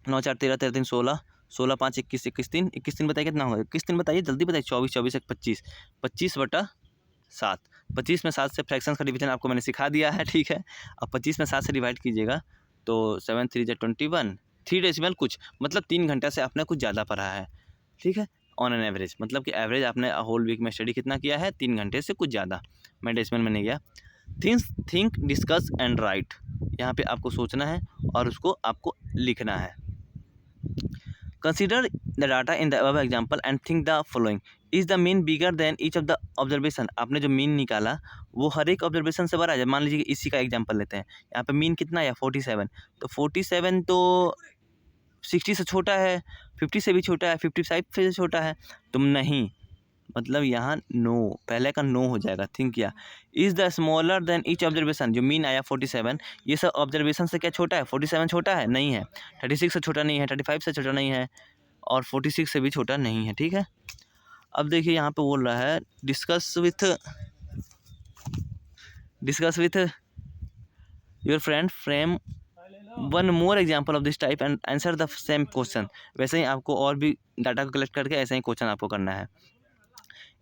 9 4 13 13 3 16 16 5 21 21 3 21 3 बताइए कितना होगा, 21 3 बताइए जल्दी बताइए, 24 24 1 25 25/7, 25 में 7 से फ्रैक्शंस का डिवीजन आपको मैंने सिखा दिया है। ठीक है, अब 25 में 7 से डिवाइड कीजिएगा तो 7 3 21, 3 डेसिमल कुछ, मतलब 3 घंटा से आपने कुछ ज़्यादा पढ़ा है। ठीक है, ऑन एन एवरेज, मतलब कि एवरेज आपने होल वीक में स्टडी कितना किया है 3 घंटे से कुछ ज़्यादा, मैं डेसिमल में नहीं गया। थिंक डिस्कस एंड राइट, यहाँ पे आपको सोचना है और उसको आपको लिखना है। Consider the data in the above example and think the following: Is the mean bigger than each of the observation? आपने जो मीन निकाला वो हर एक ऑब्जर्वेशन से बड़ा है। मान लीजिए कि इसी का एग्जांपल लेते हैं, यहाँ पे मीन कितना है 47, तो 47 तो 60 से छोटा है, 50 से भी छोटा है, 55 से छोटा है, तुम नहीं, मतलब यहाँ नो, पहले का नो हो जाएगा। थिंक किया is the smaller than each observation, जो मीन आया 47, ये सब ऑब्जर्वेशन से क्या छोटा है, 47 छोटा है नहीं है, 36 से छोटा नहीं है, 35 से छोटा नहीं है, और 46 से भी छोटा नहीं है। ठीक है, अब देखिए यहाँ पे बोल रहा है discuss with your friend frame one more example of this type and answer the same question. वैसे ही आपको और भी डाटा को कलेक्ट करके ऐसे ही क्वेश्चन आपको करना है।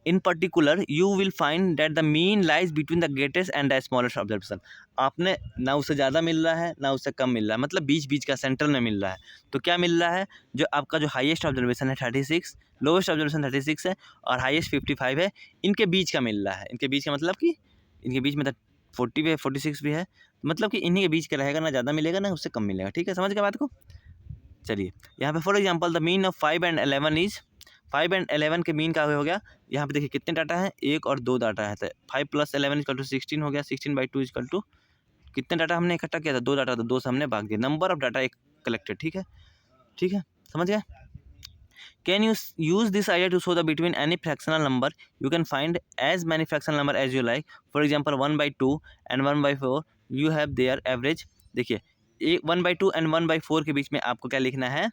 In particular, you will find that the mean lies between the greatest and the smallest observation. आपने ना उससे ज़्यादा मिल रहा है ना उससे कम मिल रहा है, मतलब बीच बीच का सेंट्रल में मिल रहा है। तो क्या मिल रहा है, जो आपका जो हाईएस्ट ऑब्जर्वेशन है 36, लोवेस्ट ऑब्जर्वेशन 36 है और हाईएस्ट 55 है, इनके बीच का मिल रहा है। इनके बीच का मतलब कि इनके बीच में 40 भी है 46 भी है, मतलब कि इन्हीं के बीच का रहेगा, ना ज़्यादा मिलेगा ना उससे कम मिलेगा। ठीक है, समझ गए बात को। चलिए यहाँ पे for example the mean of 5 and 11 is, 5 and 11 के मीन का हो गया, यहाँ पे देखिए कितने डाटा है, 1 और 2 डाटा है, तो 5 + 11 = 16 हो गया, 16/2 = कितने डाटा हमने इकट्ठा किया था 2 डाटा, तो 2 से हमने भाग दिया, नंबर ऑफ डाटा एक कलेक्टेड। ठीक है, ठीक है, समझ गए। Can you use this idea to show the between any fractional number you can find as many fractional number as you like, for example 1/2 and 1/4 you have their average. देखिए 1/2 and 1/4 के बीच में आपको क्या लिखना है,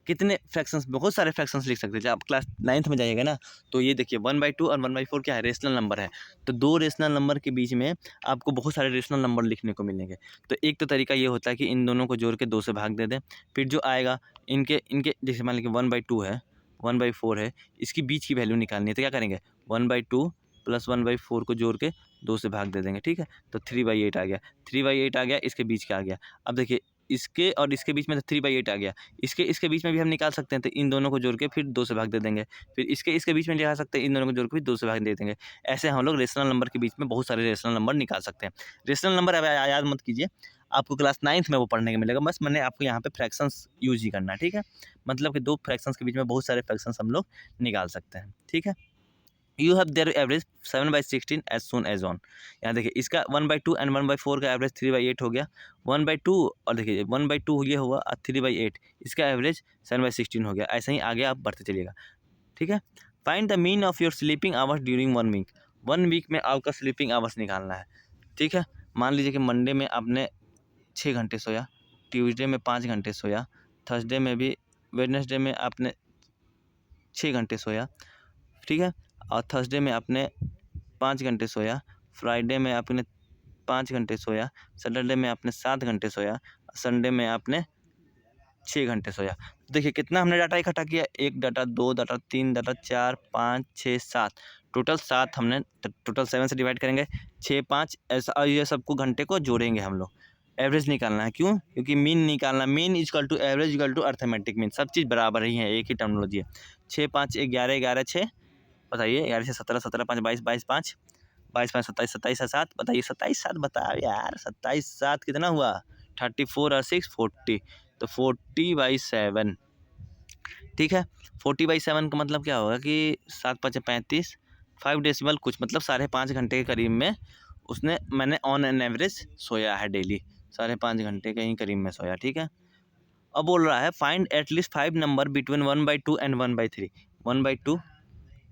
कितने फ्रैक्शंस, बहुत सारे फ्रैक्शंस लिख सकते हैं। जब आप क्लास 9th में जाइएगा ना, तो ये देखिए 1/2 और 1/4 क्या है, रेशनल नंबर है, तो 2 रेशनल नंबर के बीच में आपको बहुत सारे रेशनल नंबर लिखने को मिलेंगे। तो एक तो तरीका ये होता है कि इन दोनों को जोड़ के 2 से भाग दे दें, फिर जो आएगा इनके इनके जैसे मान लीजिए 1/2 है 1/4 है, इसकी बीच की वैल्यू निकालनी है, तो क्या करेंगे 1/2 + 1/4 को जोड़ के 2 से भाग दे देंगे। ठीक है, तो 3/8 आ गया, 3/8 आ गया, इसके बीच का आ गया। अब देखिए इसके और इसके बीच में तो 3/8 आ गया। इसके बीच में भी हम निकाल सकते हैं, तो इन दोनों को जोड़ के फिर 2 से भाग दे देंगे। फिर इसके बीच में निकाल सकते हैं, इन दोनों को जोड़ के फिर 2 से भाग दे देंगे। ऐसे हम लोग रेशनल नंबर के बीच में बहुत सारे रेशनल नंबर निकाल सकते हैं। रेशनल नंबर अब याद मत कीजिए, आपको क्लास 9th में वो पढ़ने को मिलेगा। बस मैंने आपको यहाँ पे फ्रैक्शंस यूज ही करना है, ठीक है। मतलब कि 2 फ्रैक्शंस के बीच में बहुत सारे फ्रैक्शंस हम लोग निकाल सकते हैं, ठीक है। You have their average 7/16 as soon as on. यहाँ देखिए इसका 1/2 एंड 1/4 का एवरेज 3/8 हो गया। 1/2 और देखिए 1/2 ये हुआ और 3/8 इसका एवरेज 7/16 हो गया। ऐसे ही आगे आप बढ़ते चलिएगा, ठीक है। Find the mean of your sleeping hours during 1 week. 1 week में आपका स्लीपिंग आवर्स निकालना है, ठीक है। मान लीजिए कि मंडे में आपने 6 घंटे सोया, ट्यूसडे में 5 घंटे सोया, थर्सडे में भी, वेडनेसडे में आपने 6 घंटे सोया, ठीक है। और थर्सडे में आपने 5 घंटे सोया, फ्राइडे में आपने 5 घंटे सोया, सैटरडे में आपने 7 घंटे सोया, संडे में आपने 6 घंटे सोया। देखिए कितना हमने डाटा इकट्ठा किया, 1 डाटा, 2 डाटा, 3 डाटा, 4, 5, 6, 7, टोटल 7 हमने, टोटल 7 से डिवाइड करेंगे, 6, 5 ऐसा, और ये सबको घंटे को जोड़ेंगे हम लोग। एवरेज निकालना है, क्यों? क्योंकि मीन निकालना, mean equal to average equal to arithmetic mean, सब चीज़ बराबर ही है, एक ही टर्मिनोलॉजी है। 6, 5, 11, 11, 6, बताइए 11 से 17, 17, 5, 22, 22, 5, 22, 5, 27, 27 और 7, बताइए 27, 7 बताओ यार, 27, 7 कितना हुआ? 34 और 6 40, तो 40/7, ठीक है। 40/7 का मतलब क्या होगा कि 7 5 35, 5 डेसिमल कुछ, मतलब 5.5 घंटे के करीब में मैंने ऑन एन एवरेज सोया है डेली, 5.5 घंटे के ही करीब में सोया, ठीक है। अब बोल रहा है find at least 5 number between 1/2 and 1/3। 1/2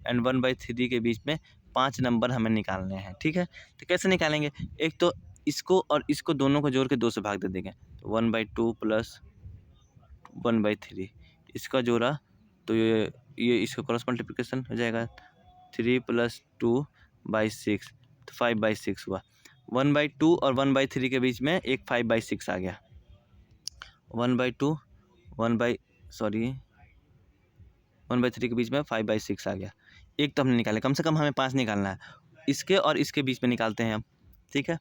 and 1/3 के बीच में 5 नंबर हमें निकालने हैं, ठीक है। तो कैसे निकालेंगे? एक तो इसको और इसको दोनों को जोड़ के 2 से भाग दे देंगे, तो 1/2 प्लस 1/3 इसका जोड़ा, तो ये इसका क्रॉस मल्टीप्लिकेशन हो जाएगा, 3 + 2/6, तो 5/6 हुआ। 1/2 और 1/3 के बीच में एक 5/6 आ गया। 1/2 1/3 के बीच में 5/6 आ गया। एक तो हमने निकाले, कम से कम हमें 5 निकालना है। इसके और इसके बीच में निकालते हैं हम, ठीक है।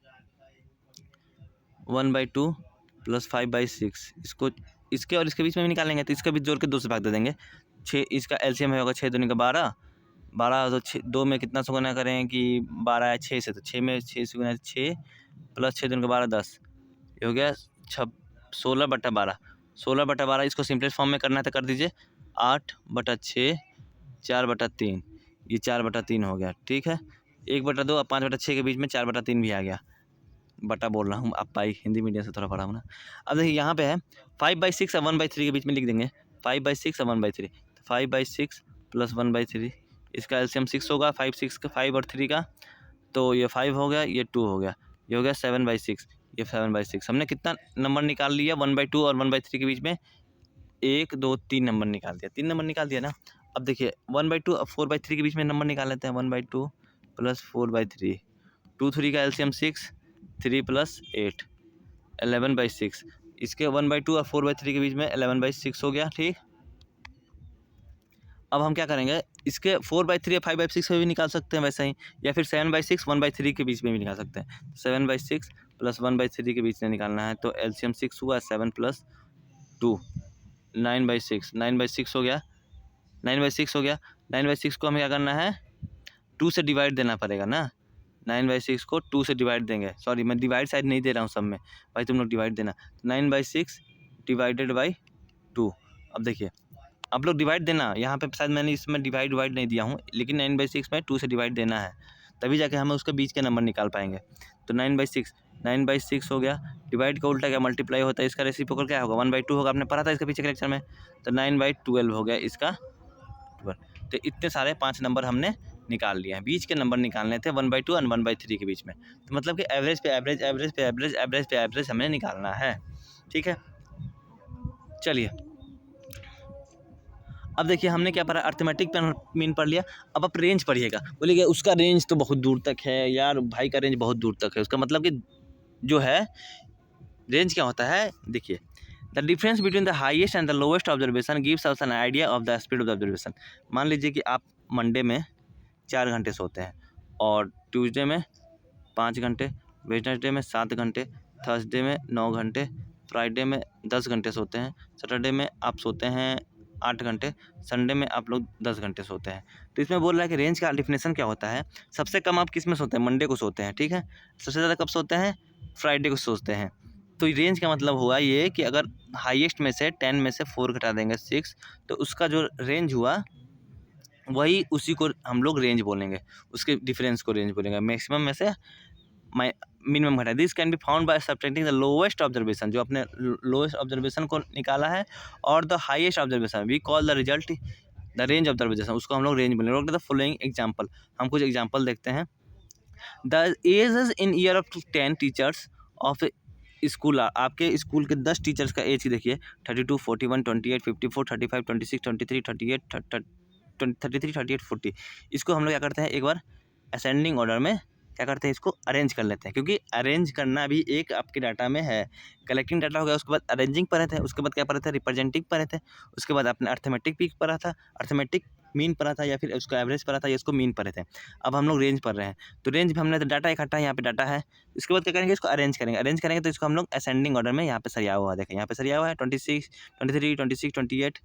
1/2 + 5/6, इसको इसके और इसके बीच में भी निकालेंगे, तो इसका भी जोड़ के 2 से भाग दे देंगे। 6, इसका एलसीएम होगा 6 दूनी का 12, 12 तो 6, 2 में कितना से गुना करें कि 12 है 6 से, तो 6 में 6 से गुना 6 + 6 दूनी का 12, 10, ये हो गया 16/12। 16/12 इसको सिंपलेस्ट फॉर्म में करना है तो कर दीजिए, 8/6, 4/3, ये 4/3 हो गया, ठीक है। 1/2 और 5/6 के बीच में 4/3 भी आ गया, बटा बोल रहा हूँ, आप पाई हिंदी मीडियम से थोड़ा पढ़ा हूँ ना। अब देखिए यहाँ पे है 5/6 और 1/3 के बीच में लिख देंगे, 5/6 और 1/3, तो 5/6 + 1/3, इसका एलसीएम 6 होगा, 5 6 का 5 और 3 का, तो ये 5 हो गया, ये 2 हो गया, ये हो गया 7/6, ये 7/6। हमने कितना नंबर निकाल लिया 1/2 और 1/3 के बीच में? 1 2 3 नंबर निकाल दिया, 3 नंबर निकाल दिया ना। अब देखिए 1/2 और 4/3 के बीच में नंबर निकाल लेते हैं, 1/2 + 4/3, 2 3 का एलसीएम 6, 3 + 8, 11/6, इसके 1/2 और 4/3 के बीच में 11/6 हो गया, ठीक। अब हम क्या करेंगे, इसके 4/3 या 5/6 में भी निकाल सकते हैं वैसे ही, या फिर 7/6 1/3 के बीच में भी निकाल सकते हैं। 7/6 + 1/3 के बीच में निकालना है, तो एलसीएम 6 हुआ, 7 + 2, 9/6, 9/6 हो गया, 9/6 हो गया। 9/6 को हमें क्या करना है, 2 से डिवाइड देना पड़ेगा ना। 9/6 को 2 से डिवाइड देंगे, सॉरी मैं डिवाइड साइड नहीं दे रहा हूँ सब में, भाई तुम लोग डिवाइड देना। 9/6 / 2, अब देखिए आप लोग डिवाइड देना, यहाँ पे शायद मैंने इसमें डिवाइड नहीं दिया हूँ, लेकिन 9/6 में 2 से डिवाइड देना है, तभी जाके हमें उसके बीच के नंबर निकाल पाएंगे। तो 9/6 हो गया, डिवाइड का उल्टा क्या, मल्टीप्लाई होता है, इसका रेसिप्रोकल क्या होगा, 1/2 होगा, आपने पढ़ा था इसके पीछे के लेक्चर में। तो 9/12 हो गया इसका 12। तो इतने सारे 5 नंबर हमने निकाल लिए हैं, बीच के नंबर निकालने थे 1/2 और 1/3 के बीच में। तो मतलब कि एवरेज पे एवरेज, एवरेज पे एवरेज, एवरेज पे एवरेज हमें निकालना है, ठीक है। चलिए अब देखिए हमने क्या पढ़ा, अर्थमेटिक मीन पढ़ लिया। अब आप रेंज पढ़िएगा, बोलिएगा उसका रेंज तो बहुत दूर तक है यार, भाई का रेंज बहुत दूर तक है, उसका मतलब कि जो है रेंज क्या होता है, देखिए the difference between the highest and the lowest observation gives us an idea of the speed of the observation. मान लीजिए कि आप मंडे में 4 घंटे सोते हैं, और ट्यूसडे में 5 घंटे, वेडनेसडे में 7 घंटे, थर्सडे में 9 घंटे, फ्राइडे में 10 घंटे सोते हैं, सैटरडे में आप सोते हैं 8 घंटे, संडे में आप लोग 10 घंटे सोते हैं। तो इसमें बोल रहा है कि रेंज का डेफिनेशन क्या होता है, सबसे कम आप किस में सोते हैं, मंडे को सोते हैं, ठीक है। सबसे ज़्यादा कब सोते हैं, फ्राइडे को सोते हैं। तो रेंज का मतलब हुआ ये कि अगर हाईएस्ट में से 10 में से 4 घटा देंगे 6, तो उसका जो रेंज हुआ वही उसी को हम लोग रेंज बोलेंगे, उसके डिफरेंस को रेंज बोलेंगे। मैक्सिमम में से मिनिमम घटा, this can be found by subtracting the lowest observation, जो अपने लोएस्ट ऑब्जर्वेशन को निकाला है, और the highest observation, we call the result the range observation, उसको हम लोग रेंज बोलेंगे। द फॉलोइंग एग्जाम्पल, हम कुछ एग्जाम्पल देखते हैं। The ages in year of 10 teachers of school, आपके स्कूल के 10 टीचर्स का एज देखिए, 32, 41, 28, 54, 35, 26, 23, 38, 33, 38, 40। इसको हम लोग क्या करते हैं, एक बार असेंडिंग ऑर्डर में क्या करते हैं, इसको अरेंज कर लेते हैं, क्योंकि अरेंज करना भी एक आपके डाटा में है। कलेक्टिंग डाटा हो गया, उसके बाद अरेंजिंग पढ़े थे, उसके बाद क्या पढ़े थे, रिप्रेजेंटिंग पढ़े थे, उसके बाद आपने अर्थमेटिक पीक पढ़ा था, अर्थमेटिक मीन पढ़ा था, या फिर उसको एवरेज पढ़ा था, या इसको मीन पढ़े थे। अब हम लोग रेंज पढ़ रहे हैं, तो रेंज में हमने तो डाटा इकट्ठा है, यहाँ पे डाटा है। इसके बाद क्या करेंगे, इसको अरेंज करेंगे। अरेंज करेंगे तो इसको हम लोग असेंडिंग ऑर्डर में यहाँ पे सरिया हुआ है, देखें यहाँ पे सरिया हुआ है, 26, 23, 26, 28,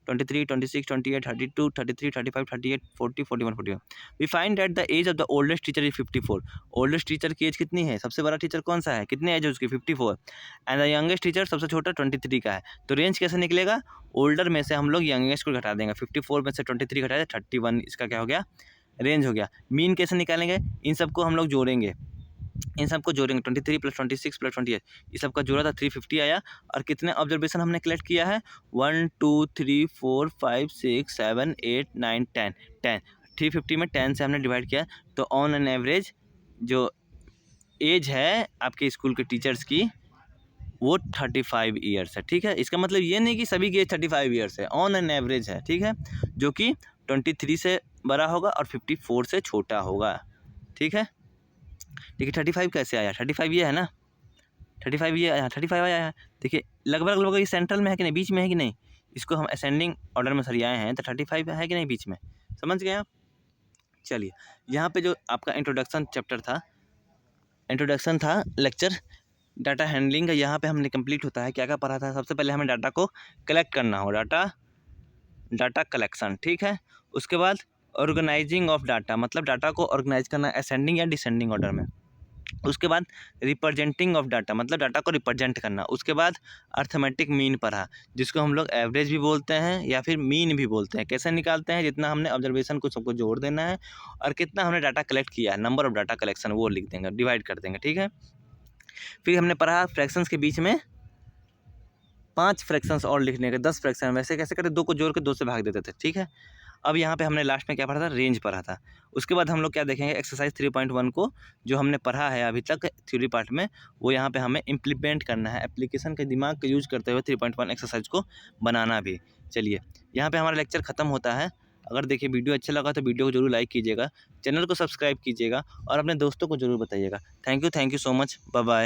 23, 26, 28, 32, 33, 35, 38, 40, 41, 41। We find that the age of the oldest teacher is 54। Oldest teacher की एज कितनी है, सबसे बड़ा टीचर कौन सा है, कितनी एज है उसकी, 54। एंड द यंगेस्ट टीचर सबसे छोटा 23 का है। तो रेंज कैसे निकलेगा, ओल्डर में से हम लोग यंगेस्ट को घटा देंगे, 54 में से 23 घटाए 31, इसका क्या हो गया, रेंज हो गया। मीन कैसे निकालेंगे, इन सबको हम लोग जोड़ेंगे, इन सबको जोड़ेंगे, 23 + 26 + 28, ये सबका जोड़ा था 350 आया। और कितने ऑब्जर्वेशन हमने कलेक्ट किया है, 1 2 3 4 5 6 7 8 9 10 10, 350 में 10 से हमने डिवाइड किया, तो ऑन एन एवरेज जो एज है आपके स्कूल के टीचर्स की वो 35 ईयर्स है, ठीक है। इसका मतलब ये नहीं कि सभी की एज 35 ईयर्स है, ऑन एन एवरेज है, ठीक है, जो कि 23 से बड़ा होगा और 54 से छोटा होगा, ठीक है। देखिए 35 कैसे आया, 35 ये है ना, 35 ये आया, 35 आया है। देखिए लगभग लगभग ये सेंट्रल में है कि नहीं, बीच में है कि नहीं, इसको हम असेंडिंग ऑर्डर में सरियाए हैं, तो 35 है कि नहीं बीच में, समझ गए आप। चलिए यहाँ पे जो आपका इंट्रोडक्शन चैप्टर था, इंट्रोडक्शन था लेक्चर डाटा हैंडलिंग का, यहाँ पे हमने कंप्लीट होता है। क्या क्या पढ़ा था, सबसे पहले हमें डाटा को कलेक्ट करना हो, डाटा कलेक्शन, ठीक है। उसके बाद ऑर्गेनाइजिंग ऑफ डाटा, मतलब डाटा को ऑर्गेनाइज करना असेंडिंग या डिसेंडिंग ऑर्डर में। उसके बाद रिप्रेजेंटिंग ऑफ डाटा, मतलब डाटा को रिप्रेजेंट करना। उसके बाद अर्थमेटिक मीन पढ़ा, जिसको हम लोग एवरेज भी बोलते हैं या फिर मीन भी बोलते हैं। कैसे निकालते हैं, जितना हमने ऑब्जर्वेशन को सबको जोड़ देना है और कितना हमने डाटा कलेक्ट किया है, नंबर ऑफ डाटा कलेक्शन वो लिख देंगे, डिवाइड कर देंगे, ठीक है। फिर हमने पढ़ा फ्रैक्शंस के बीच में 5 फ्रैक्शंस और लिखने के, 10 फ्रैक्शन, वैसे कैसे करते, 2 को जोड़ के 2 से भाग देते थे, ठीक है। अब यहाँ पे हमने लास्ट में क्या पढ़ा था, रेंज पढ़ा था। उसके बाद हम लोग क्या देखेंगे, एक्सरसाइज 3.1 को जो हमने पढ़ा है अभी तक थ्योरी पार्ट में, वो यहाँ पे हमें इम्प्लीमेंट करना है, एप्लीकेशन के दिमाग का यूज करते हुए 3.1 एक्सरसाइज को बनाना भी। चलिए यहाँ पे हमारा लेक्चर ख़त्म होता है। अगर देखिए वीडियो अच्छा लगा तो वीडियो को जरूर लाइक कीजिएगा, चैनल को सब्सक्राइब कीजिएगा और अपने दोस्तों को जरूर बताइएगा। Thank you so much, bye bye.